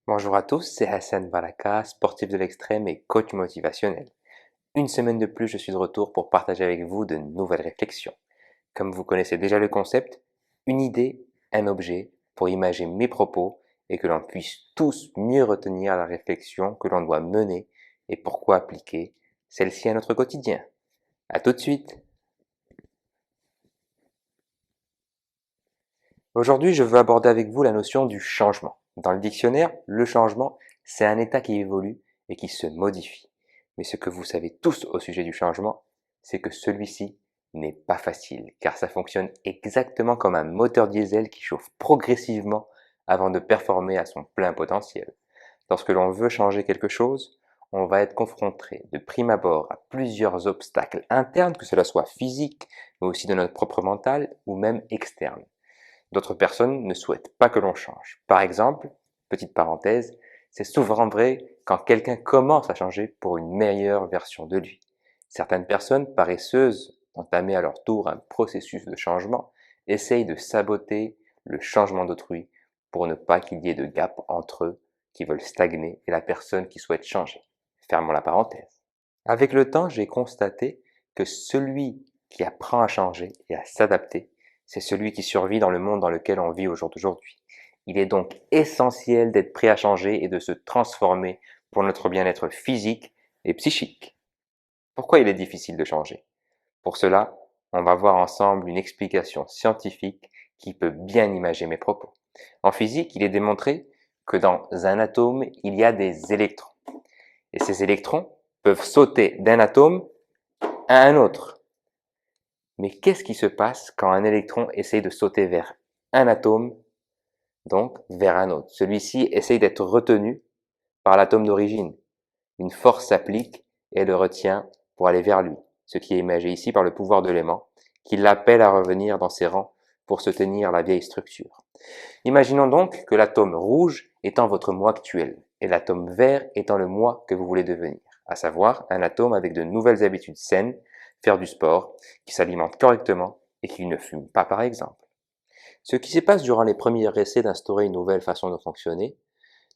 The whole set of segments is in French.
Bonjour à tous, c'est Hassan Baraka, sportif de l'extrême et coach motivationnel. Une semaine de plus, je suis de retour pour partager avec vous de nouvelles réflexions. Comme vous connaissez déjà le concept, une idée, un objet pour imaginer mes propos et que l'on puisse tous mieux retenir la réflexion que l'on doit mener et pourquoi appliquer celle-ci à notre quotidien. À tout de suite. Aujourd'hui, je veux aborder avec vous la notion du changement. Dans le dictionnaire, le changement, c'est un état qui évolue et qui se modifie. Mais ce que vous savez tous au sujet du changement, c'est que celui-ci n'est pas facile, car ça fonctionne exactement comme un moteur diesel qui chauffe progressivement avant de performer à son plein potentiel. Lorsque l'on veut changer quelque chose, on va être confronté de prime abord à plusieurs obstacles internes, que cela soit physique, mais aussi de notre propre mental ou même externe. D'autres personnes ne souhaitent pas que l'on change. Par exemple, petite parenthèse, c'est souvent vrai quand quelqu'un commence à changer pour une meilleure version de lui. Certaines personnes paresseuses, entamées à leur tour un processus de changement, essayent de saboter le changement d'autrui pour ne pas qu'il y ait de gap entre eux qui veulent stagner et la personne qui souhaite changer. Fermons la parenthèse. Avec le temps, j'ai constaté que celui qui apprend à changer et à s'adapter, c'est celui qui survit dans le monde dans lequel on vit au jour d'aujourd'hui. Il est donc essentiel d'être prêt à changer et de se transformer pour notre bien-être physique et psychique. Pourquoi il est difficile de changer? Pour cela, on va voir ensemble une explication scientifique qui peut bien imager mes propos. En physique, il est démontré que dans un atome, il y a des électrons. Et ces électrons peuvent sauter d'un atome à un autre. Mais qu'est-ce qui se passe quand un électron essaye de sauter vers un atome, donc vers un autre? Celui-ci essaye d'être retenu par l'atome d'origine. Une force s'applique et le retient pour aller vers lui, ce qui est imagé ici par le pouvoir de l'aimant, qui l'appelle à revenir dans ses rangs pour se tenir la vieille structure. Imaginons donc que l'atome rouge étant votre moi actuel et l'atome vert étant le moi que vous voulez devenir, à savoir un atome avec de nouvelles habitudes saines, faire du sport, qui s'alimente correctement et qui ne fume pas par exemple. Ce qui se passe durant les premiers essais d'instaurer une nouvelle façon de fonctionner,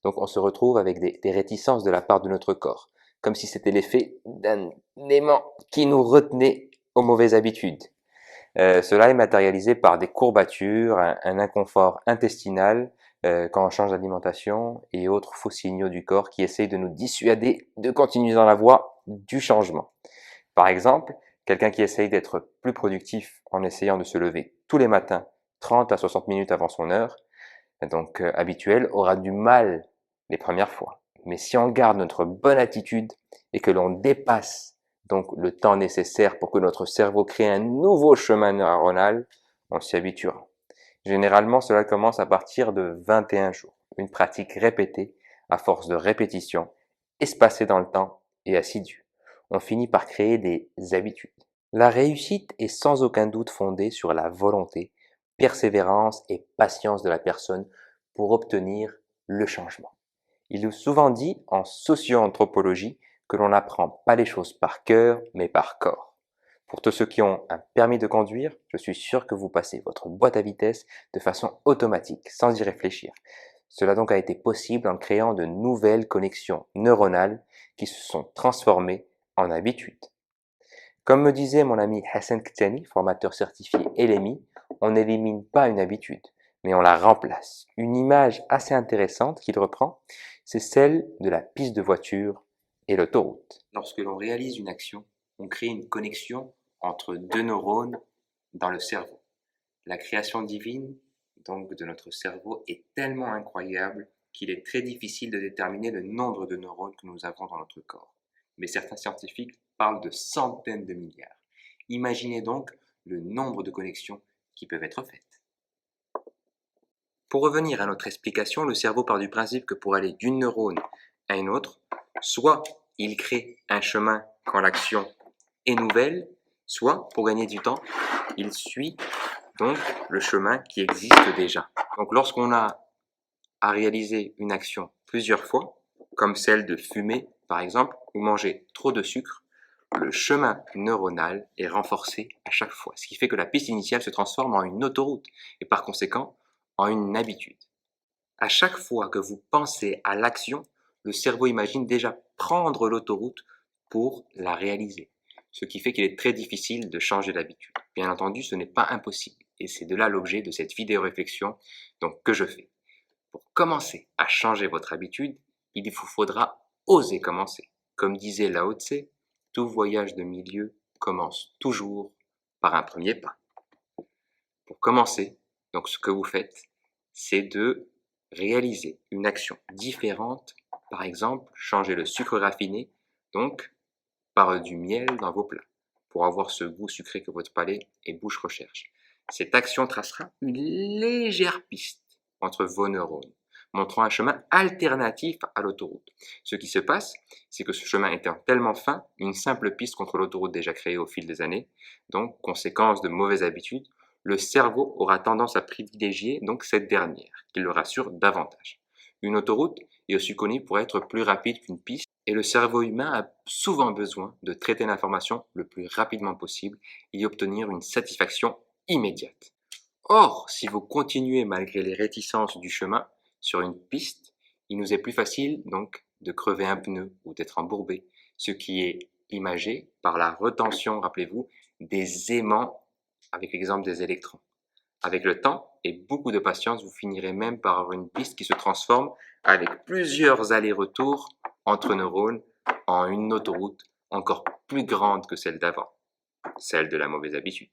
donc on se retrouve avec des réticences de la part de notre corps, comme si c'était l'effet d'un aimant qui nous retenait aux mauvaises habitudes. Cela est matérialisé par des courbatures, un inconfort intestinal quand on change d'alimentation et autres faux signaux du corps qui essayent de nous dissuader de continuer dans la voie du changement. Par exemple, quelqu'un qui essaye d'être plus productif en essayant de se lever tous les matins 30 à 60 minutes avant son heure, donc habituelle, aura du mal les premières fois. Mais si on garde notre bonne attitude et que l'on dépasse donc le temps nécessaire pour que notre cerveau crée un nouveau chemin neuronal, on s'y habituera. Généralement, cela commence à partir de 21 jours. Une pratique répétée à force de répétition, espacée dans le temps et assidue. On finit par créer des habitudes. La réussite est sans aucun doute fondée sur la volonté, persévérance et patience de la personne pour obtenir le changement. Il est souvent dit en socio-anthropologie que l'on n'apprend pas les choses par cœur, mais par corps. Pour tous ceux qui ont un permis de conduire, je suis sûr que vous passez votre boîte à vitesse de façon automatique, sans y réfléchir. Cela donc a été possible en créant de nouvelles connexions neuronales qui se sont transformées en habitudes. Comme me disait mon ami Hassan Ktani, formateur certifié LMI, on n'élimine pas une habitude, mais on la remplace. Une image assez intéressante qu'il reprend, c'est celle de la piste de voiture et l'autoroute. Lorsque l'on réalise une action, on crée une connexion entre deux neurones dans le cerveau. La création divine, donc de notre cerveau, est tellement incroyable qu'il est très difficile de déterminer le nombre de neurones que nous avons dans notre corps. Mais certains scientifiques parlent de centaines de milliards. Imaginez donc le nombre de connexions qui peuvent être faites. Pour revenir à notre explication, le cerveau part du principe que pour aller d'une neurone à une autre, soit il crée un chemin quand l'action est nouvelle, soit, pour gagner du temps, il suit donc le chemin qui existe déjà. Donc lorsqu'on a à réaliser une action plusieurs fois, comme celle de fumer par exemple, ou manger trop de sucre, le chemin neuronal est renforcé à chaque fois, ce qui fait que la piste initiale se transforme en une autoroute et par conséquent en une habitude. À chaque fois que vous pensez à l'action, le cerveau imagine déjà prendre l'autoroute pour la réaliser. Ce qui fait qu'il est très difficile de changer d'habitude. Bien entendu, ce n'est pas impossible. Et c'est de là l'objet de cette vidéo réflexion que je fais. Pour commencer à changer votre habitude, il vous faudra oser commencer. Comme disait Lao Tse, tout voyage de milieu commence toujours par un premier pas. Pour commencer, ce que vous faites, c'est de réaliser une action différente. Par exemple, changer le sucre raffiné, par du miel dans vos plats, pour avoir ce goût sucré que votre palais et bouche recherchent. Cette action tracera une légère piste entre vos neurones, montrant un chemin alternatif à l'autoroute. Ce qui se passe, c'est que ce chemin étant tellement fin, une simple piste contre l'autoroute déjà créée au fil des années, conséquence de mauvaises habitudes, le cerveau aura tendance à privilégier cette dernière, qui le rassure davantage. Une autoroute est aussi connue pour être plus rapide qu'une piste, et le cerveau humain a souvent besoin de traiter l'information le plus rapidement possible et y obtenir une satisfaction immédiate. Or, si vous continuez malgré les réticences du chemin sur une piste, il nous est plus facile de crever un pneu ou d'être embourbé, ce qui est imagé par la retention, rappelez-vous, des aimants avec l'exemple des électrons. Avec le temps et beaucoup de patience, vous finirez même par avoir une piste qui se transforme avec plusieurs allers-retours entre neurones en une autoroute encore plus grande que celle d'avant, celle de la mauvaise habitude.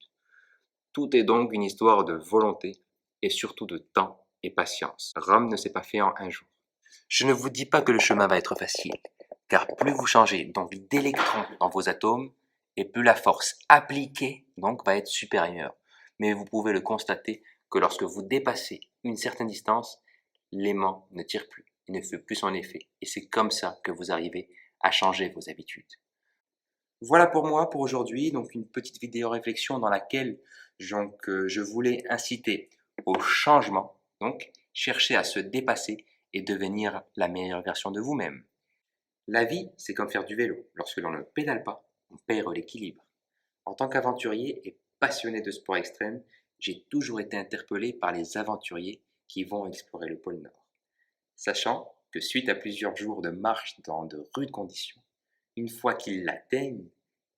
Tout est donc une histoire de volonté et surtout de temps et patience. Rome ne s'est pas fait en un jour. Je ne vous dis pas que le chemin va être facile, car plus vous changez d'électrons dans vos atomes, et plus la force appliquée va être supérieure. Mais vous pouvez le constater que lorsque vous dépassez une certaine distance, l'aimant ne tire plus, il ne fait plus son effet. Et c'est comme ça que vous arrivez à changer vos habitudes. Voilà pour moi pour aujourd'hui, une petite vidéo réflexion dans laquelle je voulais inciter au changement, chercher à se dépasser et devenir la meilleure version de vous-même. La vie, c'est comme faire du vélo. Lorsque l'on ne pédale pas, on perd l'équilibre. En tant qu'aventurier et passionné de sport extrême, j'ai toujours été interpellé par les aventuriers qui vont explorer le pôle Nord. Sachant que suite à plusieurs jours de marche dans de rudes conditions, une fois qu'ils l'atteignent,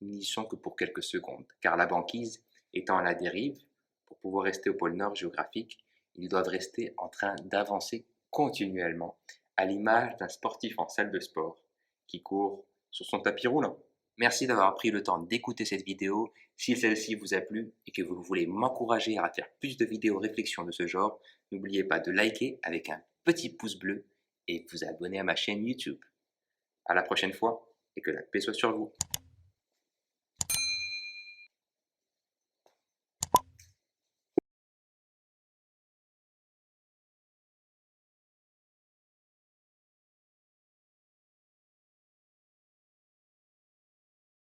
ils n'y sont que pour quelques secondes, car la banquise étant à la dérive, pour pouvoir rester au pôle Nord géographique, ils doivent rester en train d'avancer continuellement, à l'image d'un sportif en salle de sport qui court sur son tapis roulant. Merci d'avoir pris le temps d'écouter cette vidéo. Si celle-ci vous a plu et que vous voulez m'encourager à faire plus de vidéos réflexions de ce genre, n'oubliez pas de liker avec un petit pouce bleu et de vous abonner à ma chaîne YouTube. À la prochaine fois et que la paix soit sur vous.